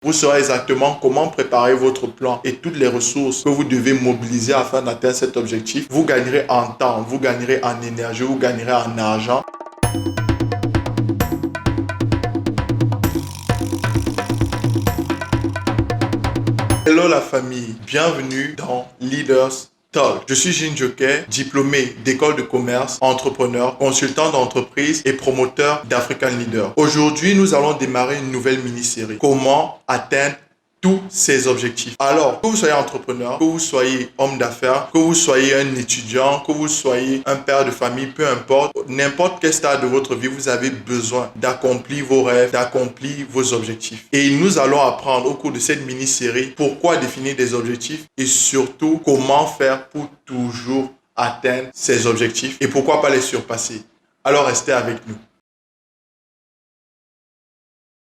Vous saurez exactement comment préparer votre plan et toutes les ressources que vous devez mobiliser afin d'atteindre cet objectif. Vous gagnerez en temps, vous gagnerez en énergie, vous gagnerez en argent. Hello la famille, bienvenue dans Leaders Talk. Je suis Jean Joker, diplômé d'école de commerce, entrepreneur, consultant d'entreprise et promoteur d'African Leader. Aujourd'hui, nous allons démarrer une nouvelle mini-série. Comment atteindre tous ces objectifs. Alors, que vous soyez entrepreneur, que vous soyez homme d'affaires, que vous soyez un étudiant, que vous soyez un père de famille, peu importe, n'importe quel stade de votre vie, vous avez besoin d'accomplir vos rêves, d'accomplir vos objectifs. Et nous allons apprendre au cours de cette mini-série pourquoi définir des objectifs et surtout comment faire pour toujours atteindre ces objectifs et pourquoi pas les surpasser. Alors, restez avec nous.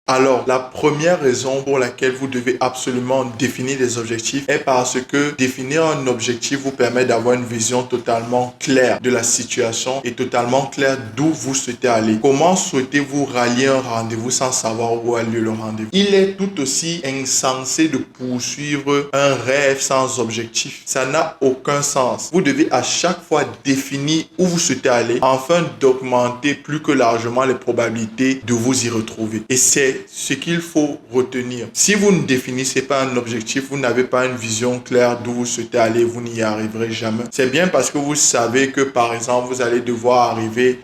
Alors, la première raison pour laquelle vous devez absolument définir des objectifs est parce que définir un objectif vous permet d'avoir une vision totalement claire de la situation et totalement claire d'où vous souhaitez aller. Comment souhaitez-vous rallier un rendez-vous sans savoir où a lieu le rendez-vous? Il est tout aussi insensé de poursuivre un rêve sans objectif. Ça n'a aucun sens. Vous devez à chaque fois définir où vous souhaitez aller afin d'augmenter plus que largement les probabilités de vous y retrouver. Et c'est ce qu'il faut retenir. Si vous ne définissez pas un objectif, vous n'avez pas une vision claire d'où vous souhaitez aller, vous n'y arriverez jamais. C'est bien parce que vous savez que, par exemple, vous allez devoir arriver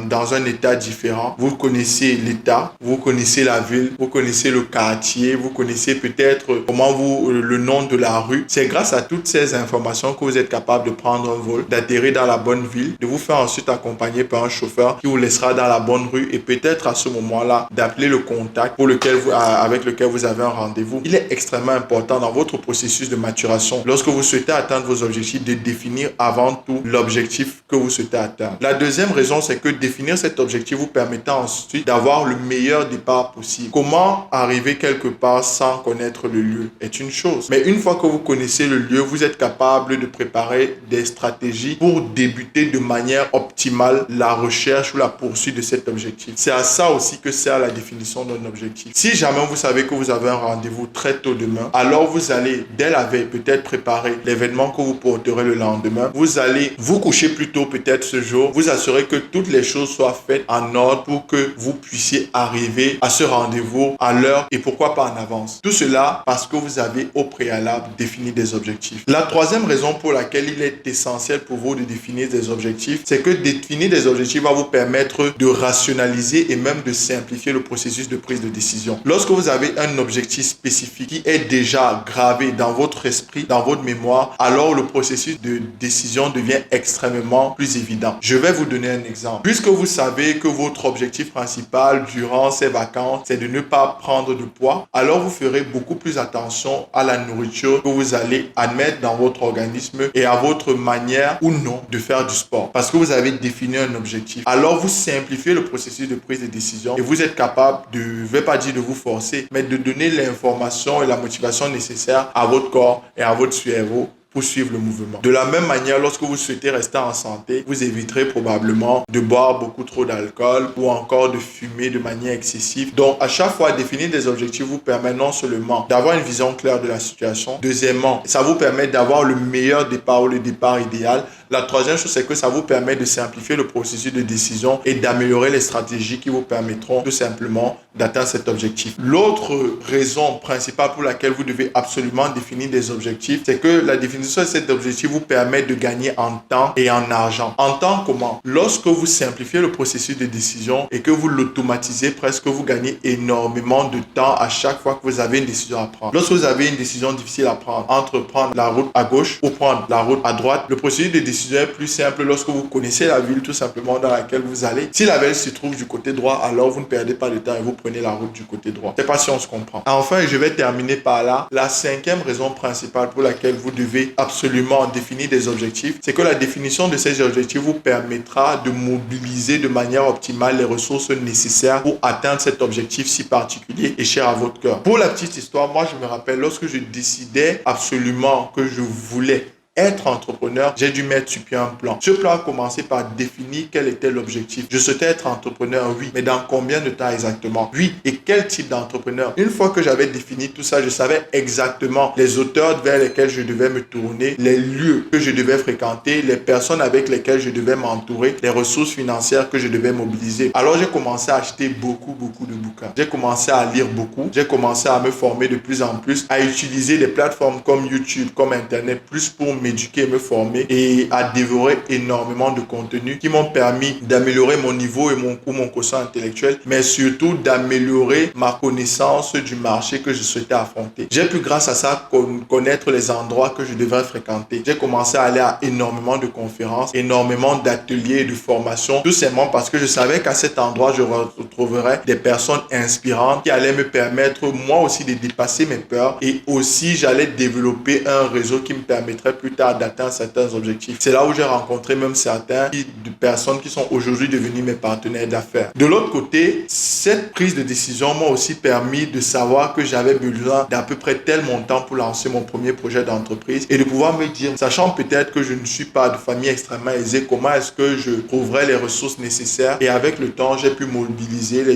dans un état différent. Vous connaissez l'état, vous connaissez la ville, vous connaissez le quartier, vous connaissez peut-être le nom de la rue. C'est grâce à toutes ces informations que vous êtes capable de prendre un vol, d'atterrir dans la bonne ville, de vous faire ensuite accompagner par un chauffeur qui vous laissera dans la bonne rue et peut-être à ce moment-là d'appeler le contact avec lequel vous avez un rendez-vous. Il est extrêmement important dans votre processus de maturation, lorsque vous souhaitez atteindre vos objectifs, de définir avant tout l'objectif que vous souhaitez atteindre. La deuxième raison, c'est que définir cet objectif vous permettra ensuite d'avoir le meilleur départ possible. Comment arriver quelque part sans connaître le lieu est une chose. Mais une fois que vous connaissez le lieu, vous êtes capable de préparer des stratégies pour débuter de manière optimale la recherche ou la poursuite de cet objectif. C'est à ça aussi que sert la définition d'un objectif. Si jamais vous savez que vous avez un rendez-vous très tôt demain, alors vous allez dès la veille peut-être préparer l'événement que vous porterez le lendemain. Vous allez vous coucher plus tôt peut-être ce jour, vous assurer que toutes les choses soient faites en ordre pour que vous puissiez arriver à ce rendez-vous à l'heure et pourquoi pas en avance. Tout cela parce que vous avez au préalable défini des objectifs. La troisième raison pour laquelle il est essentiel pour vous de définir des objectifs, c'est que définir des objectifs va vous permettre de rationaliser et même de simplifier le processus de prise de décision. Lorsque vous avez un objectif spécifique qui est déjà gravé dans votre esprit, dans votre mémoire, alors le processus de décision devient extrêmement plus évident. Je vais vous donner un exemple. Puisque vous savez que votre objectif principal durant ces vacances, c'est de ne pas prendre de poids, alors vous ferez beaucoup plus attention à la nourriture que vous allez admettre dans votre organisme et à votre manière ou non de faire du sport. Parce que vous avez défini un objectif. Alors vous simplifiez le processus de prise de décision et vous êtes capable de, je ne vais pas dire de vous forcer, mais de donner l'information et la motivation nécessaire à votre corps et à votre cerveau pour suivre le mouvement. De la même manière, lorsque vous souhaitez rester en santé, vous éviterez probablement de boire beaucoup trop d'alcool ou encore de fumer de manière excessive. Donc, à chaque fois, définir des objectifs vous permet non seulement d'avoir une vision claire de la situation, deuxièmement, ça vous permet d'avoir le meilleur départ ou le départ idéal. La troisième chose, c'est que ça vous permet de simplifier le processus de décision et d'améliorer les stratégies qui vous permettront tout simplement d'atteindre cet objectif. L'autre raison principale pour laquelle vous devez absolument définir des objectifs, c'est que la définition de cet objectif vous permet de gagner en temps et en argent. En temps, comment? Lorsque vous simplifiez le processus de décision et que vous l'automatisez presque, vous gagnez énormément de temps à chaque fois que vous avez une décision à prendre. Lorsque vous avez une décision difficile à prendre, entre prendre la route à gauche ou prendre la route à droite, le processus de décision est plus simple lorsque vous connaissez la ville tout simplement dans laquelle vous allez. Si la ville se trouve du côté droit, alors vous ne perdez pas de temps et vous prenez la route du côté droit. Je ne sais pas si on se comprend. Enfin, je vais terminer par là. La cinquième raison principale pour laquelle vous devez absolument définir des objectifs, c'est que la définition de ces objectifs vous permettra de mobiliser de manière optimale les ressources nécessaires pour atteindre cet objectif si particulier et cher à votre cœur. Pour la petite histoire, moi je me rappelle lorsque je décidais absolument que je voulais être entrepreneur, j'ai dû mettre sur pied un plan. Ce plan a commencé par définir quel était l'objectif. Je souhaitais être entrepreneur, oui, mais dans combien de temps exactement? Oui, et quel type d'entrepreneur? Une fois que j'avais défini tout ça, je savais exactement les auteurs vers lesquels je devais me tourner, les lieux que je devais fréquenter, les personnes avec lesquelles je devais m'entourer, les ressources financières que je devais mobiliser. Alors j'ai commencé à acheter beaucoup de bouquins. J'ai commencé à lire beaucoup. J'ai commencé à me former de plus en plus, à utiliser des plateformes comme YouTube, comme Internet, plus pour m'éduquer, me former et à dévorer énormément de contenus qui m'ont permis d'améliorer mon niveau et mon quotient intellectuel, mais surtout d'améliorer ma connaissance du marché que je souhaitais affronter. J'ai pu grâce à ça connaître les endroits que je devrais fréquenter. J'ai commencé à aller à énormément de conférences, énormément d'ateliers et de formations, tout simplement parce que je savais qu'à cet endroit, je retrouverais des personnes inspirantes qui allaient me permettre moi aussi de dépasser mes peurs et aussi j'allais développer un réseau qui me permettrait plus tard d'atteindre certains objectifs. C'est là où j'ai rencontré même certaines personnes qui sont aujourd'hui devenues mes partenaires d'affaires. De l'autre côté, cette prise de décision m'a aussi permis de savoir que j'avais besoin d'à peu près tel montant pour lancer mon premier projet d'entreprise et de pouvoir me dire, sachant peut-être que je ne suis pas de famille extrêmement aisée, comment est-ce que je trouverais les ressources nécessaires. Et avec le temps, j'ai pu mobiliser de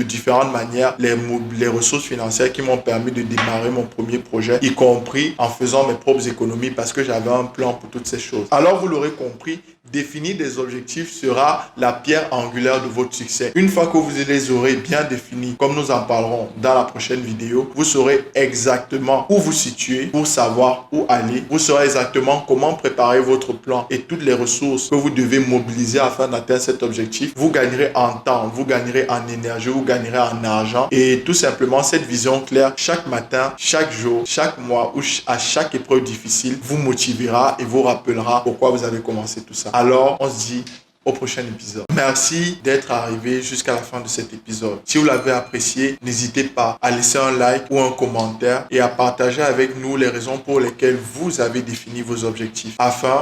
différentes manières les ressources financières qui m'ont permis de démarrer mon premier projet, y compris en faisant mes propres économies parce que j'avais un plan pour toutes ces choses. Alors, vous l'aurez compris, définir des objectifs sera la pierre angulaire de votre succès. Une fois que vous les aurez bien définis, comme nous en parlerons dans la prochaine vidéo, vous saurez exactement où vous situer pour savoir où aller. Vous saurez exactement comment préparer votre plan et toutes les ressources que vous devez mobiliser afin d'atteindre cet objectif. Vous gagnerez en temps, vous gagnerez en énergie, vous gagnerez en argent et tout simplement cette vision claire chaque matin, chaque jour, chaque mois ou à chaque épreuve difficile vous motivera et vous rappellera pourquoi vous avez commencé tout ça. Alors, on se dit au prochain épisode. Merci d'être arrivé jusqu'à la fin de cet épisode. Si vous l'avez apprécié, n'hésitez pas à laisser un like ou un commentaire et à partager avec nous les raisons pour lesquelles vous avez défini vos objectifs.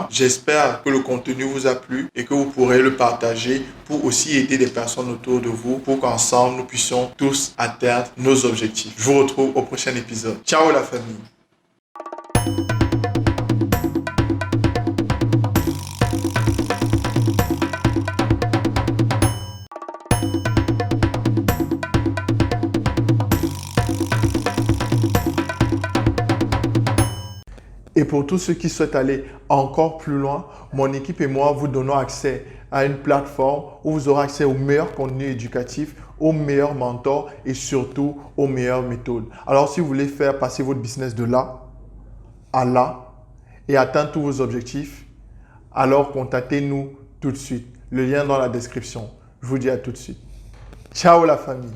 J'espère que le contenu vous a plu et que vous pourrez le partager pour aussi aider des personnes autour de vous pour qu'ensemble nous puissions tous atteindre nos objectifs. Je vous retrouve au prochain épisode. Ciao la famille. Et pour tous ceux qui souhaitent aller encore plus loin, mon équipe et moi vous donnons accès à une plateforme où vous aurez accès aux meilleurs contenus éducatifs, aux meilleurs mentors et surtout aux meilleures méthodes. Alors si vous voulez faire passer votre business de là à là et atteindre tous vos objectifs, alors contactez-nous tout de suite. Le lien dans la description. Je vous dis à tout de suite. Ciao la famille.